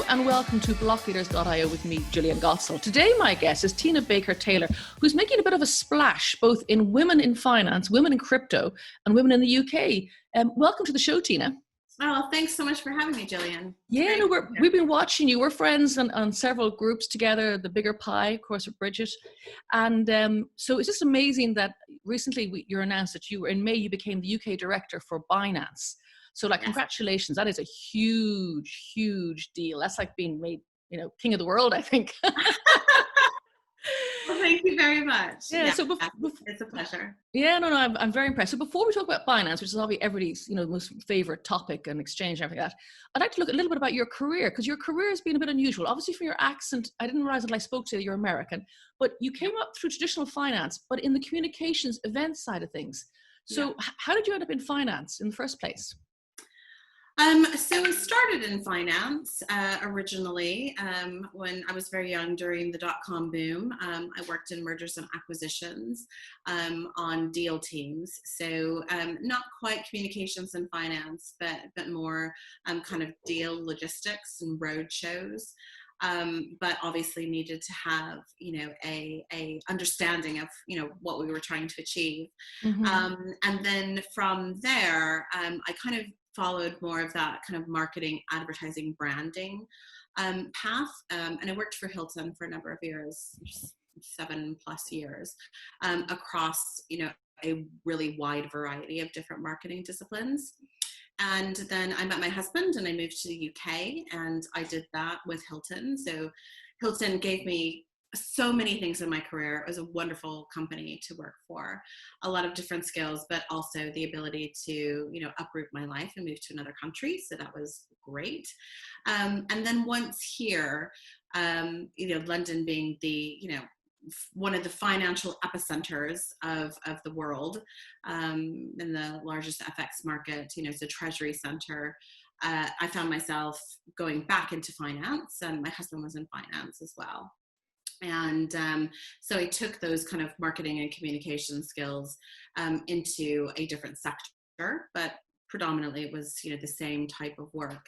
and welcome to Blockleaders.io with me, Gillian Gossel. Today, my guest is Teana Baker-Taylor, who's making a bit of a splash both in women in finance, women in crypto, and women in the UK. Welcome to the show, Teana. Oh, thanks so much for having me, Gillian. Yeah, no, we've been watching you. We're friends on several groups together, the Bigger Pie, of course, with Bridget. And so it's just amazing that recently you announced that in May you became the UK Director for Binance. So congratulations. That is a huge, huge deal. That's like being made, king of the world, I think. Well, thank you very much. Yeah, so it's a pleasure. Yeah, no, I'm very impressed. So before we talk about Binance, which is obviously everybody's, most favorite topic and exchange and everything like that, I'd like to look a little bit about your career, because your career has been a bit unusual. Obviously, from your accent, I didn't realize until I spoke to you, you're American, but you came up through traditional finance, but in the communications event side of things. So how did you end up in finance in the first place? So I started in finance originally when I was very young during the dot-com boom. I worked in mergers and acquisitions on deal teams. So not quite communications and finance, but more kind of deal logistics and road shows. But obviously needed to have, a understanding of, what we were trying to achieve. Mm-hmm. And then from there, I kind of followed more of that kind of marketing, advertising, branding path. And I worked for Hilton for a number of years, 7+ years, across, a really wide variety of different marketing disciplines. And then I met my husband and I moved to the UK, and I did that with Hilton. So Hilton gave me so many things in my career. It was a wonderful company to work for, a lot of different skills, but also the ability to, uproot my life and move to another country. So that was great. And then once here, London being the, one of the financial epicenters of the world, in the largest FX market, it's a treasury center. I found myself going back into finance, and my husband was in finance as well. And so I took those kind of marketing and communication skills into a different sector, but predominantly it was, the same type of work.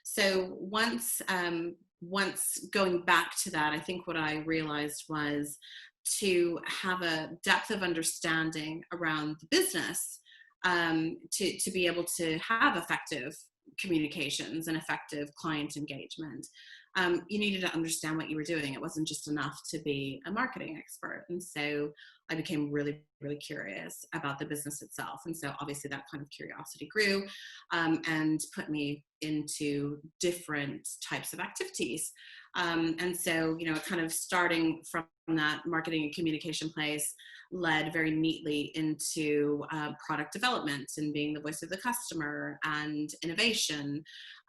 So once going back to that, I think what I realized was to have a depth of understanding around the business, to be able to have effective communications and effective client engagement. You needed to understand what you were doing. It wasn't just enough to be a marketing expert. And so I became really, really curious about the business itself. And so obviously that kind of curiosity grew and put me into different types of activities. And so, kind of starting from that marketing and communication place led very neatly into product development and being the voice of the customer and innovation.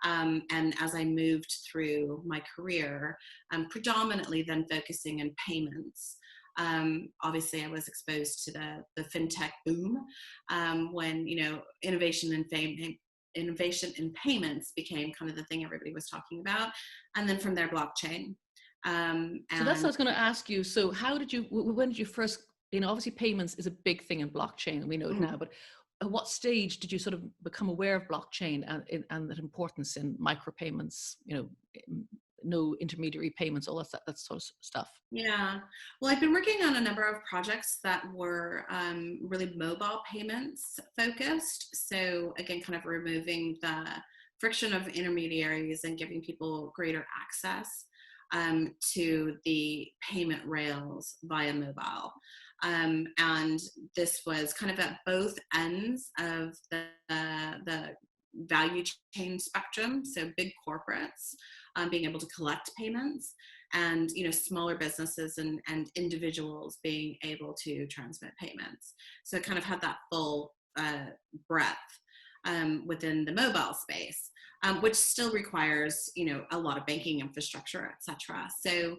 And as I moved through my career, predominantly then focusing in payments. Obviously I was exposed to the Fintech boom when, innovation in payments became kind of the thing everybody was talking about. And then from there, blockchain. So that's what I was going to ask you. So when did you first, obviously payments is a big thing in blockchain, and we know it now, but at what stage did you sort of become aware of blockchain and that importance in micropayments, no intermediary payments, all that sort of stuff? Yeah. Well, I've been working on a number of projects that were really mobile payments focused. So again, kind of removing the friction of intermediaries and giving people greater access to the payment rails via mobile. And this was kind of at both ends of the value chain spectrum. So big corporates being able to collect payments, and smaller businesses and individuals being able to transmit payments. So it kind of had that full breadth within the mobile space, which still requires a lot of banking infrastructure, etc. So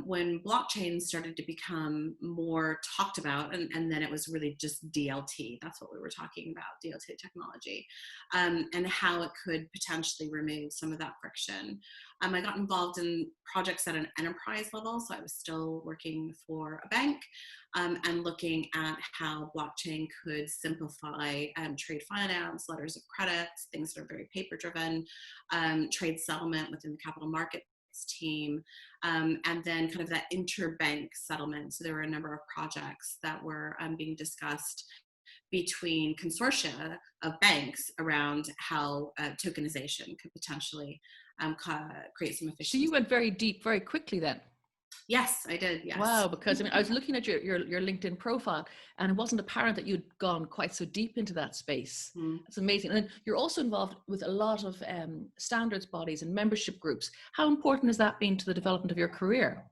when blockchain started to become more talked about, and then it was really just DLT, that's what we were talking about, DLT technology, and how it could potentially remove some of that friction. I got involved in projects at an enterprise level, so I was still working for a bank, and looking at how blockchain could simplify trade finance, letters of credit, things that are very paper driven, trade settlement within the capital market team, and then kind of that interbank settlement. So there were a number of projects that were being discussed between consortia of banks around how tokenization could potentially create some efficiency. So you went very deep very quickly then. Yes, I did. Yes. Wow, because I mean, I was looking at your LinkedIn profile, and it wasn't apparent that you'd gone quite so deep into that space. It's amazing. And you're also involved with a lot of standards bodies and membership groups. How important has that been to the development of your career?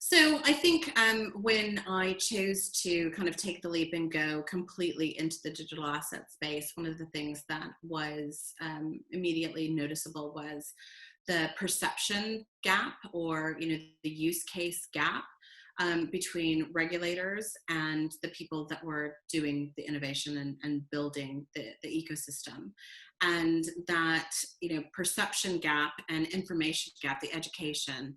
So I think when I chose to kind of take the leap and go completely into the digital asset space, one of the things that was immediately noticeable was the perception gap, or the use case gap between regulators and the people that were doing the innovation and building the ecosystem. And that perception gap and information gap, the education,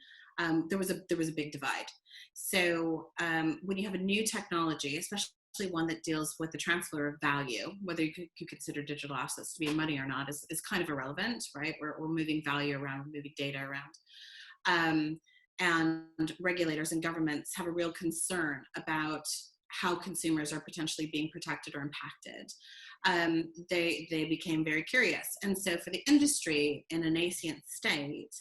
there was a big divide. So when you have a new technology, especially one that deals with the transfer of value, whether you consider digital assets to be money or not is kind of irrelevant, right? We're moving value around, moving data around. And regulators and governments have a real concern about how consumers are potentially being protected or impacted. They became very curious. And so for the industry in a nascent state,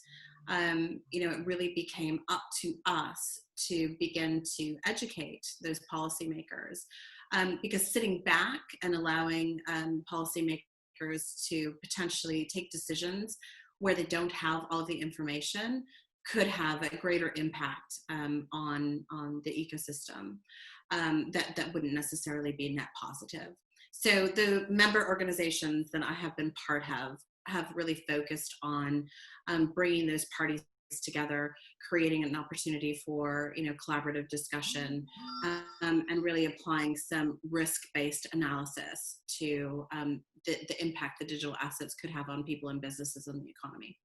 it really became up to us to begin to educate those policymakers, because sitting back and allowing policymakers to potentially take decisions where they don't have all of the information could have a greater impact on the ecosystem that wouldn't necessarily be net positive. So the member organizations that I have been part of have really focused on bringing those parties together, creating an opportunity for collaborative discussion, and really applying some risk-based analysis to the impact the digital assets could have on people and businesses and the economy.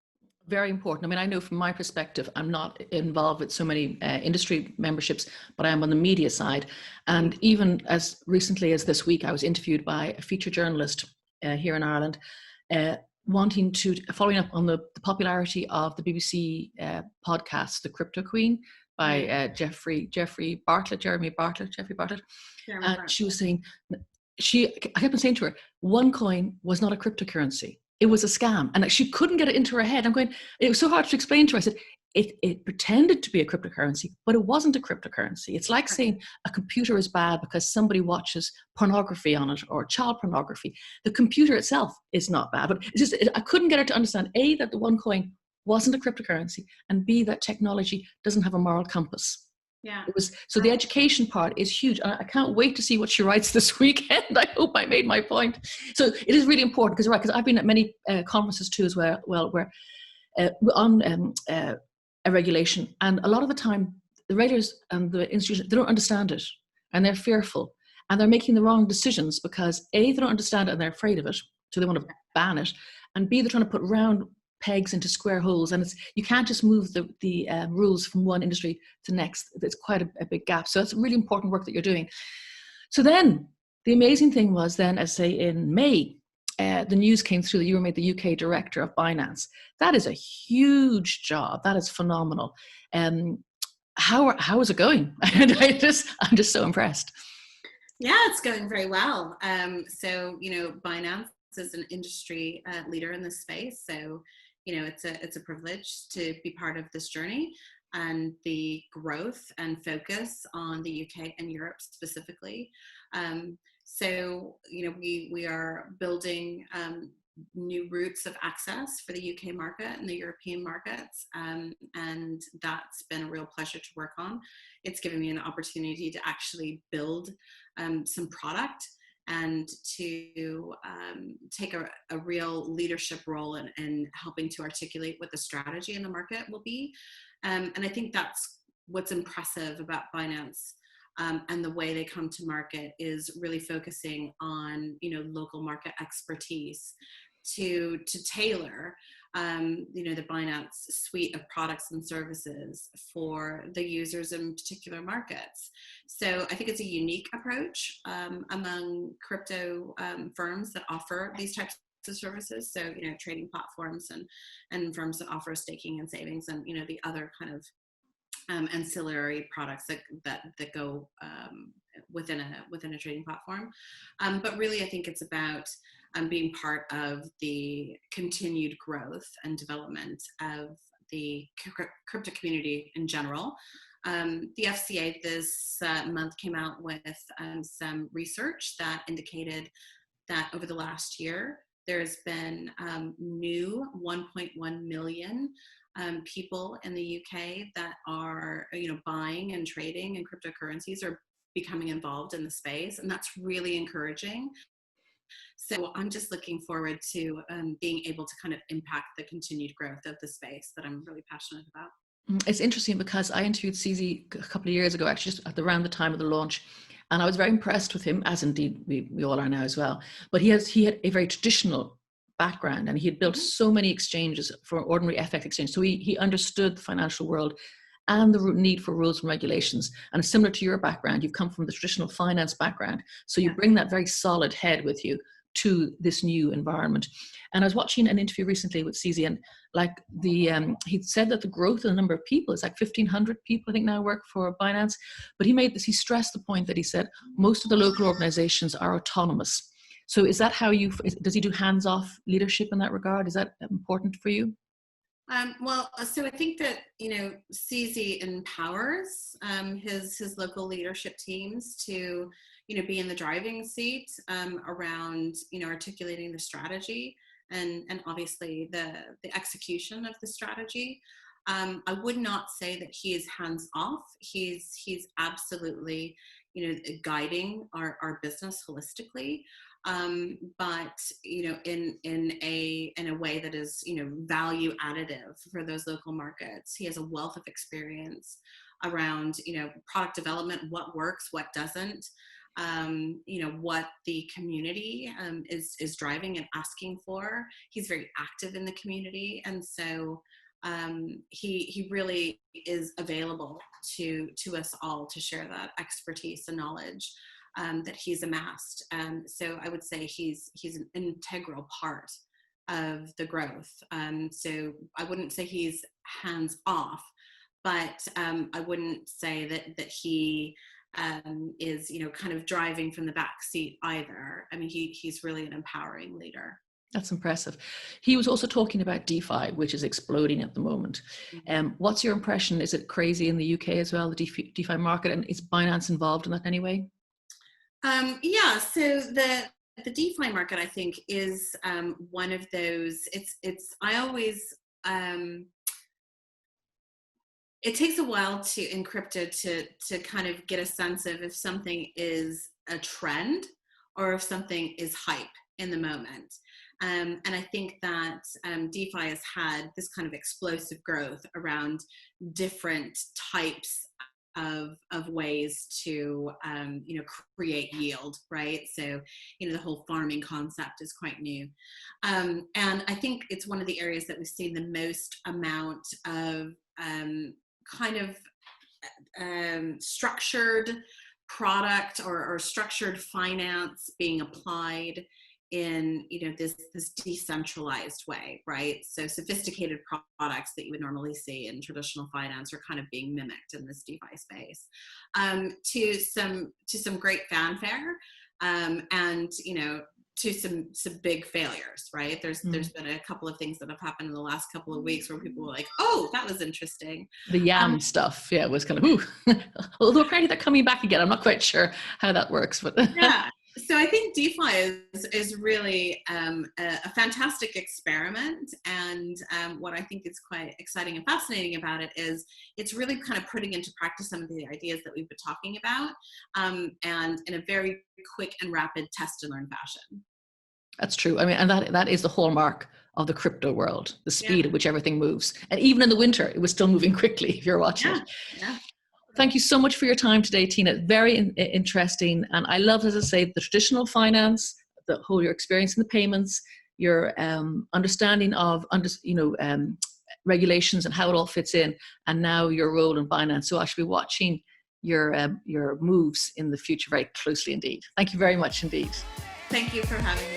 Very important. I mean, I know from my perspective, I'm not involved with so many industry memberships, but I am on the media side. And even as recently as this week, I was interviewed by a feature journalist here in Ireland, following up on the popularity of the BBC podcast, The Crypto Queen, by Jeffrey Bartlett. She was saying, I kept on saying to her, OneCoin was not a cryptocurrency. It was a scam. And she couldn't get it into her head. It was so hard to explain to her. I said, it pretended to be a cryptocurrency, but it wasn't a cryptocurrency. It's like saying a computer is bad because somebody watches pornography on it or child pornography. The computer itself is not bad, but it's just, I couldn't get her to understand, A, that the OneCoin wasn't a cryptocurrency, and B, that technology doesn't have a moral compass. Yeah. So the education part is huge. And I can't wait to see what she writes this weekend. I hope I made my point. So it is really important because I've been at many conferences too as well where on a regulation, and a lot of the time the regulators and the institutions, they don't understand it and they're fearful and they're making the wrong decisions because A, they don't understand it and they're afraid of it, so they want to ban it, and B, they're trying to put round pegs into square holes, and you can't just move the rules from one industry to the next. It's quite a big gap. So it's really important work that you're doing. So then the amazing thing was then, as say in May, the news came through that you were made the UK Director of Binance. That is a huge job. That is phenomenal. How is it going? I'm just so impressed. Yeah, it's going very well. So Binance is an industry leader in this space. So it's a privilege to be part of this journey and the growth and focus on the UK and Europe specifically. So we are building new routes of access for the UK market and the European markets, and that's been a real pleasure to work on. It's given me an opportunity to actually build some product and to take a real leadership role in helping to articulate what the strategy in the market will be. And I think that's what's impressive about Binance. And the way they come to market is really focusing on, local market expertise to tailor, the Binance suite of products and services for the users in particular markets. So I think it's a unique approach among crypto firms that offer these types of services. So, trading platforms and firms that offer staking and savings and, the other kind of ancillary products that go within a trading platform. But really, I think it's about being part of the continued growth and development of the crypto community in general. The FCA this month came out with some research that indicated that over the last year, there's been new 1.1 million people in the UK that are, buying and trading in cryptocurrencies or becoming involved in the space. And that's really encouraging. So I'm just looking forward to being able to kind of impact the continued growth of the space that I'm really passionate about. It's interesting because I interviewed CZ a couple of years ago, actually, just around the time of the launch. And I was very impressed with him, as indeed we all are now as well. But he had a very traditional background, and he had built so many exchanges for ordinary FX exchange. So he understood the financial world and the need for rules and regulations. And similar to your background, you've come from the traditional finance background. So you bring that very solid head with you to this new environment. And I was watching an interview recently with CZ, and he said that the growth in the number of people is like 1,500 people, I think, now work for Binance. But he stressed the point that he said most of the local organizations are autonomous. So is that how does he do hands-off leadership in that regard? Is that important for you? So I think that, CZ empowers his local leadership teams to, be in the driving seat around, articulating the strategy and obviously the execution of the strategy. I would not say that he is hands off. He's absolutely, guiding our business holistically. But in a way that is value additive for those local markets. He has a wealth of experience around product development, what works, what doesn't, what the community is driving and asking for. He's very active in the community, and so he really is available to us all to share that expertise and knowledge that he's amassed. So I would say he's an integral part of the growth. So I wouldn't say he's hands off, but I wouldn't say that he is, kind of driving from the back seat either. I mean, he's really an empowering leader. That's impressive. He was also talking about DeFi, which is exploding at the moment. What's your impression? Is it crazy in the UK as well, the DeFi market? And is Binance involved in that anyway? So the DeFi market, I think, is one of those. I always. It takes a while in crypto to kind of get a sense of if something is a trend or if something is hype in the moment. And I think that DeFi has had this kind of explosive growth around different types of ways to create yield, right? So the whole farming concept is quite new, and I think it's one of the areas that we've seen the most amount of kind of structured product or structured finance being applied in this decentralized way, right? So sophisticated products that you would normally see in traditional finance are kind of being mimicked in this DeFi space, to some great fanfare, and to some big failures, right? There's been a couple of things that have happened in the last couple of weeks where people were like, oh, that was interesting. The YAM stuff, was kind of, ooh. Although apparently they're coming back again. I'm not quite sure how that works, but yeah. So I think DeFi is really a fantastic experiment, and what I think is quite exciting and fascinating about it is it's really kind of putting into practice some of the ideas that we've been talking about, and in a very quick and rapid test and learn fashion. That's true. I mean, and that is the hallmark of the crypto world, the speed Yeah. at which everything moves. And even in the winter, it was still moving quickly if you're watching it. Yeah. Thank you so much for your time today, Teana. Very interesting. And I love, as I say, the traditional finance, the whole your experience in the payments, your understanding of regulations and how it all fits in, and now your role in finance. So I should be watching your moves in the future very closely indeed. Thank you very much indeed. Thank you for having me.